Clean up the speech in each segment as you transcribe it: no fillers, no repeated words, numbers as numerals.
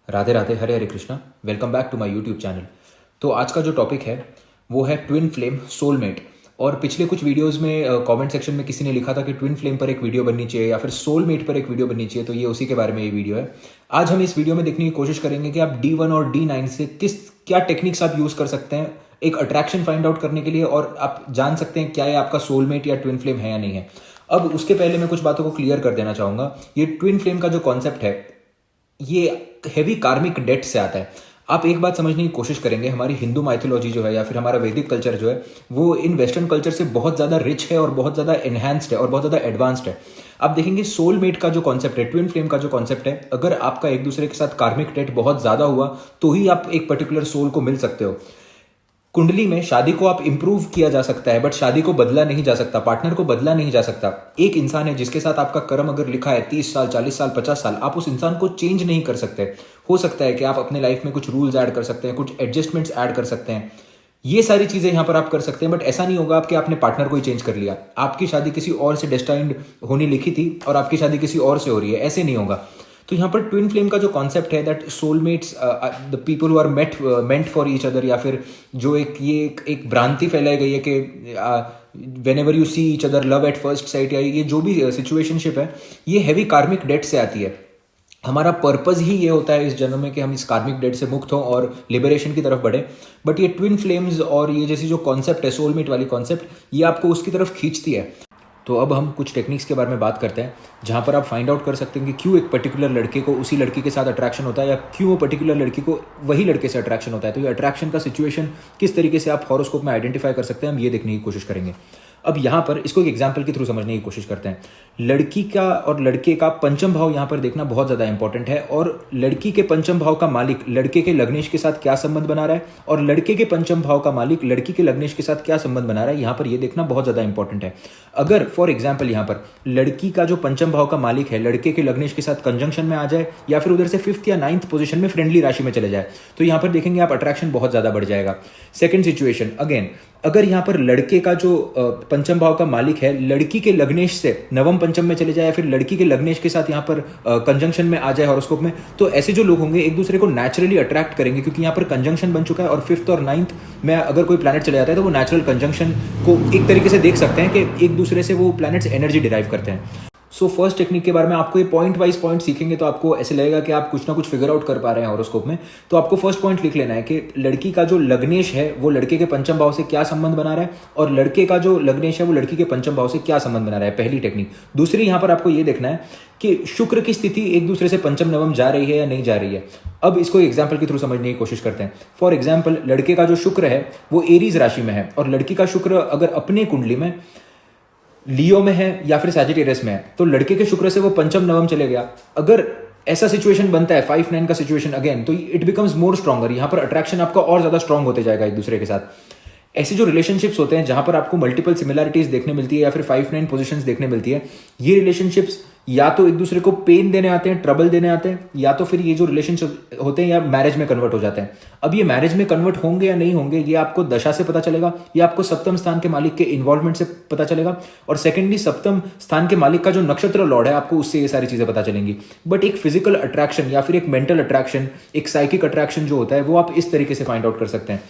Radhe Radhe, Hare Hare Krishna. Welcome back to my YouTube channel. तो आज का जो टॉपिक है वो है ट्विन फ्लेम सोलमेट। और पिछले कुछ वीडियोस में कमेंट सेक्शन में किसी ने लिखा था कि ट्विन फ्लेम पर एक वीडियो बननी चाहिए या फिर सोलमेट पर एक वीडियो बननी चाहिए, तो ये उसी के बारे में ये वीडियो है। आज हम इस वीडियो में देखने की कोशिश करेंगे कि आप D1 और D9 से क्या टेक्निक्स आप यूज कर सकते हैं एक अट्रैक्शन फाइंड आउट करने के लिए, और आप जान सकते हैं क्या ये आपका सोलमेट या ट्विन फ्लेम है या नहीं है। अब उसके पहले मैं कुछ बातों को क्लियर कर देना चाहूंगा। ये ट्विन फ्लेम का जो कॉन्सेप्ट है ये हैवी कार्मिक डेट से आता है। आप एक बात समझने की कोशिश करेंगे, हमारी हिंदू माइथोलॉजी जो है या फिर हमारा वैदिक कल्चर जो है वो इन वेस्टर्न कल्चर से बहुत ज़्यादा रिच है और बहुत ज़्यादा एनहांस्ड है और बहुत ज़्यादा एडवांस्ड है। आप देखेंगे सोलमेट का जो कॉन्सेप्ट है, ट्विन फ्लेम का जो कॉन्सेप्ट है, अगर आपका एक दूसरे के साथ कार्मिक डेट बहुत ज़्यादा हुआ तो ही आप एक पर्टिकुलर सोल को मिल सकते हो। कुंडली में शादी को आप इंप्रूव किया जा सकता है बट शादी को बदला नहीं जा सकता, पार्टनर को बदला नहीं जा सकता। एक इंसान है जिसके साथ आपका कर्म अगर लिखा है 30 साल 40 साल 50 साल, आप उस इंसान को चेंज नहीं कर सकते। हो सकता है कि आप अपने लाइफ में कुछ रूल्स ऐड कर सकते हैं, कुछ एडजस्टमेंट्स ऐड कर सकते हैं, ये सारी चीजें यहां पर आप कर सकते हैं। बट ऐसा नहीं होगा आपके आपने पार्टनर को ही चेंज कर लिया, आपकी शादी किसी और से डेस्टाइंड होनी लिखी थी और आपकी शादी किसी और से हो रही है, ऐसे नहीं होगा। तो यहाँ पर ट्विन फ्लेम का जो कॉन्सेप्ट है that soulmates the people who are meant for each other, या फिर जो एक भ्रांति फैलाई गई है कि whenever you see each other love at first sight, या ये जो भी सिचुएशनशिप है ये हैवी कार्मिक डेट से आती है। हमारा पर्पस ही ये होता है इस जन्म में कि हम इस कार्मिक डेट से मुक्त हों और लिबरेशन की तरफ बढ़े। बट ये ट्विन फ्लेम्स और ये जैसी जो कॉन्सेप्ट है सोलमेट वाली कॉन्सेप्ट, ये आपको उसकी तरफ खींचती है। तो अब हम कुछ टेक्निक्स के बारे में बात करते हैं जहां पर आप फाइंड आउट कर सकते हैं कि क्यों एक पर्टिकुलर लड़के को उसी लड़की के साथ अट्रैक्शन होता है या क्यों वो पर्टिकुलर लड़की को वही लड़के से अट्रैक्शन होता है। तो ये अट्रैक्शन का सिचुएशन किस तरीके से आप हॉरोस्कोप में आइडेंटिफाई कर सकते हैं, हम ये देखने की कोशिश करेंगे। अब यहाँ पर इसको एक एग्जाम्पल के थ्रू समझने की कोशिश करते हैं। लड़की का और लड़के का पंचम भाव यहाँ पर देखना बहुत ज़्यादा इंपॉर्टेंट है, और लड़की के पंचम भाव का मालिक लड़के के लग्नेश के साथ क्या संबंध बना रहा है और लड़के के पंचम भाव का मालिक लड़की के लग्नेश के साथ क्या संबंध बना रहा है, यहाँ पर ये देखना बहुत ज़्यादा इंपॉर्टेंट है। अगर फॉर एग्जाम्पल यहाँ पर लड़की का जो पंचम भाव का मालिक है लड़के के लग्नेश के साथ कंजंक्शन में आ जाए या फिर उधर से 5th या 9th पोजीशन में फ्रेंडली राशि में चले जाए, तो यहाँ पर देखेंगे आप अट्रैक्शन बहुत ज़्यादा बढ़ जाएगा। सेकंड सिचुएशन अगेन, अगर यहाँ पर लड़के का जो पंचम भाव का मालिक है लड़की के लग्नेश से नवम पंचम में चले जाए या फिर लड़की के लग्नेश के साथ यहाँ पर कंजंक्शन में आ जाए हॉरोस्कोप में, तो ऐसे जो लोग होंगे एक दूसरे को नेचुरली अट्रैक्ट करेंगे, क्योंकि यहाँ पर कंजंक्शन बन चुका है। और 5th और 9th में अगर कोई प्लैनेट चले जाता है तो वो नेचुरल कंजंक्शन को एक तरीके से देख सकते हैं कि एक दूसरे से वो प्लैनेट्स एनर्जी डिराइव करते हैं। सो फर्स्ट टेक्निक के बारे में आपको ये पॉइंट वाइज पॉइंट सीखेंगे तो आपको ऐसे लगेगा कि आप कुछ ना कुछ फिगर आउट कर पा रहे हैं हॉरोस्कोप में। तो आपको फर्स्ट पॉइंट लिख लेना है कि लड़की का जो लग्नेश है वो लड़के के पंचम भाव से क्या संबंध बना रहा है और लड़के का जो लग्नेश है वो लड़की के पंचम भाव से क्या संबंध बना रहा है, पहली टेक्निक। दूसरी यहाँ पर आपको ये देखना है कि शुक्र की स्थिति एक दूसरे से पंचम नवम जा रही है या नहीं जा रही है। अब इसको एग्जाम्पल के थ्रू समझने की कोशिश करते हैं। फॉर एग्जाम्पल लड़के का जो शुक्र है वो एरीज राशि में है और लड़की का शुक्र अगर अपने कुंडली में लियो में है या फिर सैजिटेरियस में है, तो लड़के के शुक्र से वो पंचम नवम चले गया। अगर ऐसा सिचुएशन बनता है 5-9 का सिचुएशन अगेन, तो इट बिकम्स मोर स्ट्रॉन्गर। यहां पर अट्रैक्शन आपका और ज्यादा स्ट्रॉन्ग होते जाएगा एक दूसरे के साथ। ऐसे जो रिलेशनशिप्स होते हैं जहां पर आपको मल्टीपल सिमिलैरिटीज देखने मिलती है या फिर 5-9 पोजीशंस देखने मिलती है, ये रिलेशनशिप्स या तो एक दूसरे को पेन देने आते हैं, ट्रबल देने आते हैं, या तो फिर ये जो रिलेशनशिप होते हैं या मैरिज में कन्वर्ट हो जाते हैं। अब ये मैरिज में कन्वर्ट होंगे या नहीं होंगे ये आपको दशा से पता चलेगा, या आपको सप्तम स्थान के मालिक के इन्वॉल्वमेंट से पता चलेगा, और सेकेंडली सप्तम स्थान के मालिक का जो नक्षत्र लॉर्ड है आपको उससे ये सारी चीजें पता चलेंगी। बट एक फिजिकल अट्रैक्शन या फिर एक मेंटल अट्रैक्शन, एक साइकिक अट्रैक्शन जो होता है वो आप इस तरीके से फाइंड आउट कर सकते हैं।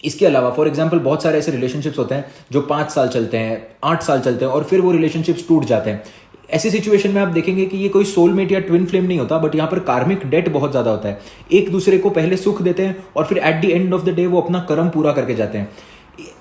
इसके अलावा फॉर एग्जाम्पल बहुत सारे ऐसे रिलेशनशिप्स होते हैं जो 5 साल चलते हैं, 8 साल चलते हैं और फिर वो रिलेशनशिप्स टूट जाते हैं। ऐसी सिचुएशन में आप देखेंगे कि ये कोई सोलमेट या ट्विन फ्लेम नहीं होता, बट यहाँ पर कार्मिक डेट बहुत ज्यादा होता है। एक दूसरे को पहले सुख देते हैं और फिर at the end of the day वो अपना कर्म पूरा करके जाते हैं।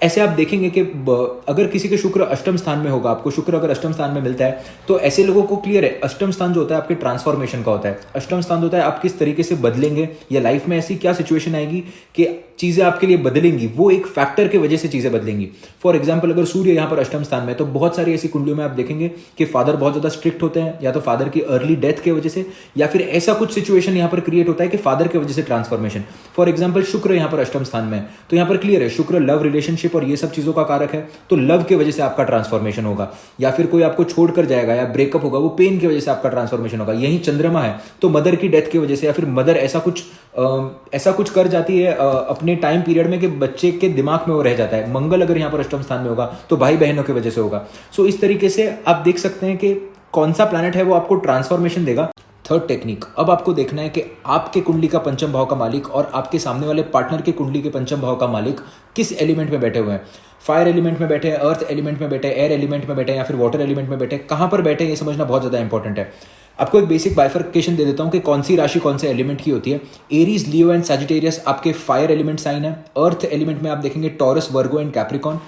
ऐसे आप देखेंगे कि अगर किसी के शुक्र अष्टम स्थान में होगा, आपको शुक्र अगर अष्टम स्थान में मिलता है तो ऐसे लोगों को क्लियर है अष्टम स्थान जो होता है आपके ट्रांसफॉर्मेशन का होता है। अष्टम स्थान होता है आप किस तरीके से बदलेंगे या लाइफ में ऐसी क्या सिचुएशन आएगी कि चीजें आपके लिए बदलेंगी, वो एक फैक्टर के वजह से चीजें बदलेंगी। फॉर एग्जाम्पल अगर सूर्य यहाँ पर अष्टम स्थान में, तो बहुत सारी ऐसी कुंडलियों में आप देखेंगे कि फादर बहुत ज्यादा स्ट्रिक्ट होते हैं, या तो फादर की अर्ली डेथ की वजह से, या फिर ऐसा कुछ सिचुएशन यहाँ पर क्रिएट होता है कि फादर की वजह से ट्रांसफॉर्मेशन। फॉर एग्जाम्पल शुक्र यहाँ पर अष्टम स्थान में, तो यहाँ पर क्लियर है शुक्र लव रिलेशनशिप और ये सब चीजों का कारक है, तो लव की वजह से आपका ट्रांसफॉर्मेशन होगा, या फिर कोई आपको छोड़कर जाएगा या ब्रेकअप होगा, वो पेन की वजह से आपका ट्रांसफॉर्मेशन होगा। यही चंद्रमा है तो मदर की डेथ की वजह से, या फिर मदर ऐसा कुछ कर जाती है अपने टाइम पीरियड में कि बच्चे के दिमाग में वो रह जाता है। मंगल अगर यहाँ पर अष्टम स्थान में होगा तो भाई बहनों की वजह से होगा। सो इस तरीके से आप देख सकते हैं कि कौन सा प्लैनेट है वो आपको ट्रांसफॉर्मेशन देगा। थर्ड टेक्निक, अब आपको देखना है कि आपके कुंडली का पंचम भाव का मालिक और आपके सामने वाले पार्टनर के कुंडली के पंचम भाव का मालिक किस एलिमेंट में बैठे हुए हैं। फायर एलिमेंट में बैठे हैं, अर्थ एलिमेंट में बैठे हैं, एयर एलिमेंट में बैठे हैं या फिर वाटर एलिमेंट में बैठे हैं, कहाँ पर बैठे हैं ये समझना बहुत ज़्यादा इंपॉर्टेंट है। आपको एक बेसिक बाइफर्केशन दे देता हूं कि कौन सी राशि कौन से एलिमेंट की होती है। एरीज, लियो एंड सैजिटेरियस आपके फायर एलिमेंट साइन है। अर्थ एलिमेंट में आप देखेंगे Taurus, Virgo and Capricorn.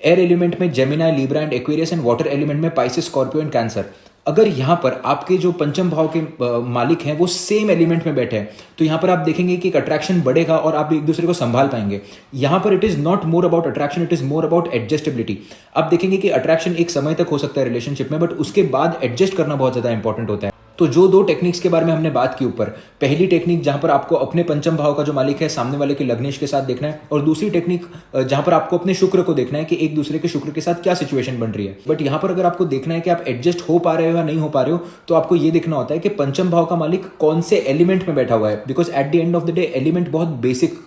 Air element में Gemini, Libra and Aquarius and water element में पाइसेस, स्कॉर्पियो एंड कैंसर। अगर यहाँ पर आपके जो पंचम भाव के मालिक हैं वो सेम एलिमेंट में बैठे हैं तो यहाँ पर आप देखेंगे कि एक अट्रैक्शन बढ़ेगा और आप एक दूसरे को संभाल पाएंगे। यहाँ पर it is not more about attraction, it is more about adjustability. आप देखेंगे कि अट्रैक्शन एक समय तक हो सकता है रिलेशनशिप में, बट उसके बाद एडजस्ट करना बहुत ज्यादा इंपॉर्टेंट होता है। तो जो दो टेक्निक्स के बारे में हमने बात की ऊपर, पहली टेक्निक जहां पर आपको अपने पंचम भाव का जो मालिक है सामने वाले के लग्नेश के साथ देखना है, और दूसरी टेक्निक जहां पर आपको अपने शुक्र को देखना है कि एक दूसरे के शुक्र के साथ क्या सिचुएशन बन रही है। बट यहां पर अगर आपको देखना है कि आप एडजस्ट हो पा रहे हो या नहीं हो पा रहे हो, तो आपको ये देखना होता है कि पंचम भाव का मालिक कौन से एलिमेंट में बैठा हुआ है। Because at the end of the day element बहुत बेसिक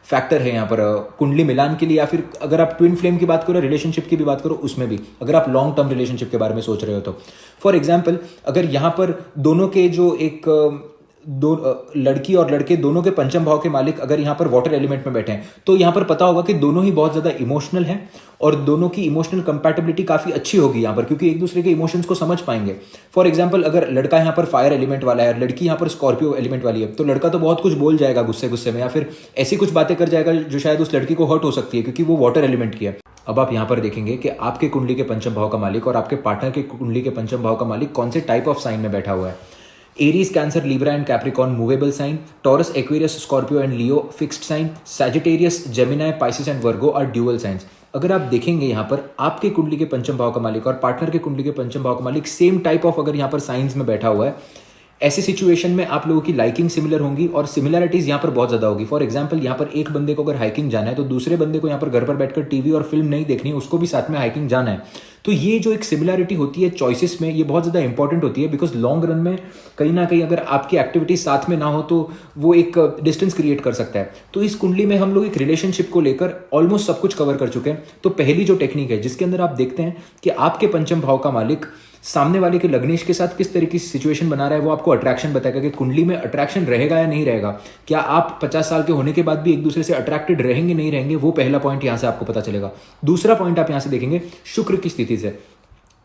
फैक्टर है यहाँ पर कुंडली मिलान के लिए, या फिर अगर आप ट्विन फ्लेम की बात करो, रिलेशनशिप की भी बात करो, उसमें भी अगर आप लॉन्ग टर्म रिलेशनशिप के बारे में सोच रहे हो तो फॉर एग्जाम्पल अगर यहाँ पर दोनों के जो एक दो लड़की और लड़के दोनों के पंचम भाव के मालिक अगर यहाँ पर वाटर एलिमेंट में बैठे हैं तो यहाँ पर पता होगा कि दोनों ही बहुत ज्यादा इमोशनल हैं और दोनों की इमोशनल कंपैटिबिलिटी काफी अच्छी होगी यहाँ पर, क्योंकि एक दूसरे के इमोशंस को समझ पाएंगे। फॉर एग्जांपल अगर लड़का यहाँ पर फायर एलिमेंट वाला है और लड़की यहाँ पर स्कॉर्पियो एलिमेंट वाली है, तो लड़का तो बहुत कुछ बोल जाएगा गुस्से गुस्से में, या फिर ऐसी कुछ बातें कर जाएगा जो शायद उस लड़की को हर्ट हो सकती है क्योंकि वो वाटर एलिमेंट की है। अब आप यहाँ पर देखेंगे कि आपके कुंडली के पंचम भाव का मालिक और आपके पार्टनर के कुंडली के पंचम भाव का मालिक कौन से टाइप ऑफ साइन में बैठा हुआ है। Aries, Cancer, Libra and Capricorn movable sign, Taurus, Aquarius, Scorpio and Leo fixed sign, Sagittarius, Gemini, Pisces and Virgo are dual signs. अगर आप देखेंगे यहाँ पर आपके कुंडली के पंचम भाव का मालिक और पार्टनर के कुंडली के पंचम भाव का मालिक सेम टाइप ऑफ अगर यहाँ पर साइंस में बैठा हुआ है, ऐसी सिचुएशन में आप लोगों की लाइकिंग सिमिलर होंगी और सिमिलरिटीज यहाँ पर बहुत ज्यादा होगी। फॉर एग्जांपल यहाँ पर एक बंदे को अगर हाइकिंग जाना है तो दूसरे बंदे को यहाँ पर घर पर बैठकर टीवी और फिल्म नहीं देखनी है, उसको भी साथ में हाइकिंग जाना है। तो ये जो एक सिमिलरिटी होती है चॉइसेस में, ये बहुत ज्यादा इंपॉर्टेंट होती है, बिकॉज लॉन्ग रन में कहीं ना कहीं अगर आपकी एक्टिविटीज साथ में ना हो तो वो एक डिस्टेंस क्रिएट कर सकता है। तो इस कुंडली में हम लोग एक रिलेशनशिप को लेकर ऑलमोस्ट सब कुछ कवर कर चुके हैं। तो पहली जो टेक्निक है जिसके अंदर आप देखते हैं कि आपके पंचम भाव का मालिक सामने वाले के लग्नेश के साथ किस तरीके की सिचुएशन बना रहा है, वो आपको अट्रैक्शन बताएगा कि कुंडली में अट्रैक्शन रहेगा या नहीं रहेगा। क्या आप 50 साल के होने के बाद भी एक दूसरे से अट्रैक्टेड रहेंगे नहीं रहेंगे, वो पहला पॉइंट यहां से आपको पता चलेगा। दूसरा पॉइंट आप यहां से देखेंगे शुक्र की स्थिति से।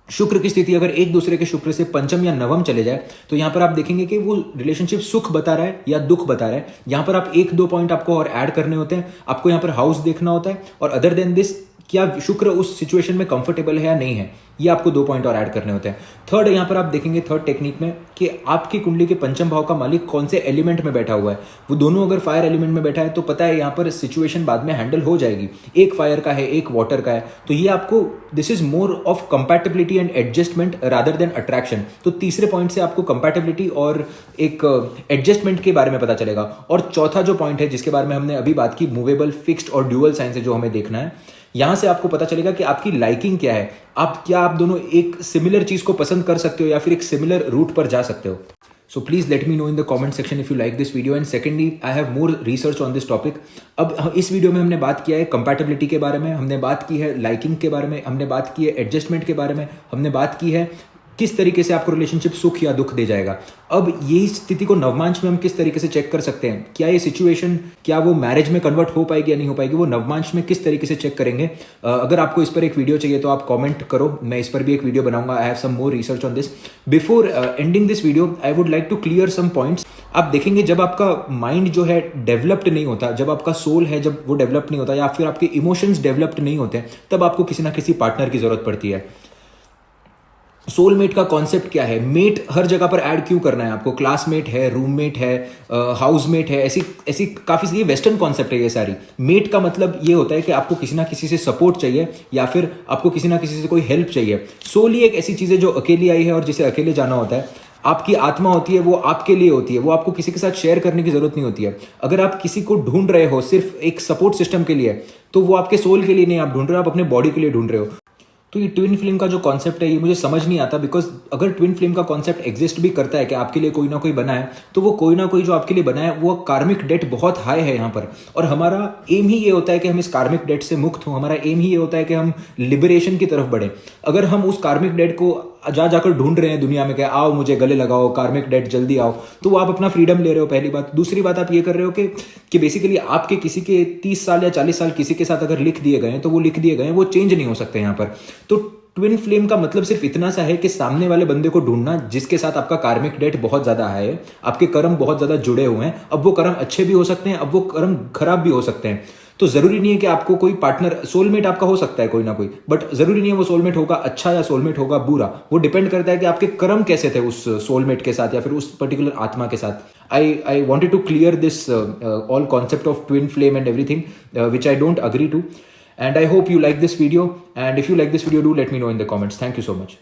शुक्र की स्थिति अगर एक दूसरे के शुक्र से पंचम या नवम चले जाए तो यहां पर आप देखेंगे कि वो रिलेशनशिप सुख बता रहा है या दुख बता रहा है। यहां पर आप एक दो पॉइंट आपको और ऐड करने होते हैं। आपको यहां पर हाउस देखना होता है और अदर देन दिस क्या शुक्र उस सिचुएशन में कंफर्टेबल है या नहीं है, ये आपको 2 पॉइंट और ऐड करने होते हैं। थर्ड यहां पर आप देखेंगे थर्ड टेक्निक में कि आपकी कुंडली के पंचम भाव का मालिक कौन से एलिमेंट में बैठा हुआ है। वो दोनों अगर फायर एलिमेंट में बैठा है तो पता है यहां पर सिचुएशन बाद में हैंडल हो जाएगी। एक फायर का है, एक वाटर का है, तो ये आपको this is more of compatibility and adjustment rather than attraction. तो तीसरे पॉइंट से आपको कंपैटिबिलिटी और एक एडजस्टमेंट के बारे में पता चलेगा। और चौथा जो पॉइंट है जिसके बारे में हमने अभी बात की, मूवेबल, फिक्स्ड और ड्यूअल साइंस है जो हमें देखना है। यहां से आपको पता चलेगा कि आपकी लाइकिंग क्या है, आप दोनों एक सिमिलर चीज को पसंद कर सकते हो या फिर एक सिमिलर रूट पर जा सकते हो। So please let me know in the comment section if you like this video, and secondly I have more research on this topic. अब इस वीडियो में हमने बात किया है कंपैटिबिलिटी के बारे में, हमने बात की है लाइकिंग के बारे में, हमने बात की है एडजस्टमेंट के बारे में, हमने बात की है किस तरीके से आपको रिलेशनशिप सुख या दुख दे जाएगा। अब यही स्थिति को नवमांश में हम किस तरीके से चेक कर सकते हैं, क्या ये सिचुएशन क्या वो मैरिज में कन्वर्ट हो पाएगी या नहीं हो पाएगी, वो नवमांश में किस तरीके से चेक करेंगे। अगर आपको इस पर एक वीडियो चाहिए तो आप कमेंट करो, मैं इस पर भी एक वीडियो बनाऊंगा। I have some more research on this. Before ending this video I would like to clear some points. आप देखेंगे जब आपका माइंड जो है डेवलप्ड नहीं होता, जब आपका सोल है जब वो डेवलप्ड नहीं होता, या फिर आपके इमोशंस डेवलप्ड नहीं होते, तब आपको किसी ना किसी पार्टनर की जरूरत पड़ती है। सोलमेट का कॉन्सेप्ट क्या है, मेट हर जगह पर ऐड क्यों करना है आपको, क्लासमेट है, रूममेट है, हाउसमेट है, ऐसी काफी ये वेस्टर्न कॉन्सेप्ट है ये सारी। मेट का मतलब ये होता है कि आपको किसी ना किसी से सपोर्ट चाहिए या फिर आपको किसी ना किसी से कोई हेल्प चाहिए। सोल ही एक ऐसी चीज है जो अकेली आई है और जिसे अकेले जाना होता है। आपकी आत्मा होती है वो आपके लिए होती है, वो आपको किसी के साथ शेयर करने की जरूरत नहीं होती है। अगर आप किसी को ढूंढ रहे हो सिर्फ एक सपोर्ट सिस्टम के लिए, तो वो आपके सोल के लिए नहीं आप ढूंढ रहे हो, आप अपने बॉडी के लिए ढूंढ रहे हो। तो ये ट्विन फ्लेम का जो कॉन्सेप्ट है ये मुझे समझ नहीं आता, बिकॉज अगर ट्विन फ्लेम का कॉन्सेप्ट एग्जिस्ट भी करता है कि आपके लिए कोई ना कोई बना है, तो वो कोई ना कोई जो आपके लिए बना है वो कार्मिक डेट बहुत हाई है यहाँ पर। और हमारा एम ही ये होता है कि हम इस कार्मिक डेट से मुक्त हों, हमारा एम ही ये होता है कि हम लिबरेशन की तरफ बढ़े। अगर हम उस कार्मिक डेट को जा जाकर ढूंढ रहे हैं दुनिया में कि आओ मुझे गले लगाओ, कार्मिक डेट जल्दी आओ, तो वो आप अपना फ्रीडम ले रहे हो, पहली बात। दूसरी बात आप ये कर रहे हो कि बेसिकली आपके किसी के 30 साल या 40 साल किसी के साथ अगर लिख दिए गए हैं तो वो लिख दिए गए हैं, वो चेंज नहीं हो सकते यहाँ पर। तो ट्विन फ्लेम का मतलब सिर्फ इतना सा है कि सामने वाले बंदे को ढूंढना जिसके साथ आपका कार्मिक डेट बहुत ज्यादा है, आपके कर्म बहुत ज्यादा जुड़े हुए हैं। अब वो कर्म अच्छे भी हो सकते हैं, अब वो कर्म खराब भी हो सकते हैं। तो जरूरी नहीं है कि आपको कोई पार्टनर, सोलमेट आपका हो सकता है कोई ना कोई, बट जरूरी नहीं है वो सोलमेट होगा अच्छा या सोलमेट होगा बुरा। वो डिपेंड करता है कि आपके कर्म कैसे थे उस सोलमेट के साथ या फिर उस पर्टिकुलर आत्मा के साथ। I wanted to clear this all concept of twin flame and everything which I don't agree to. And I hope you like this video. And if you like this video, do let me know in the comments. Thank you so much.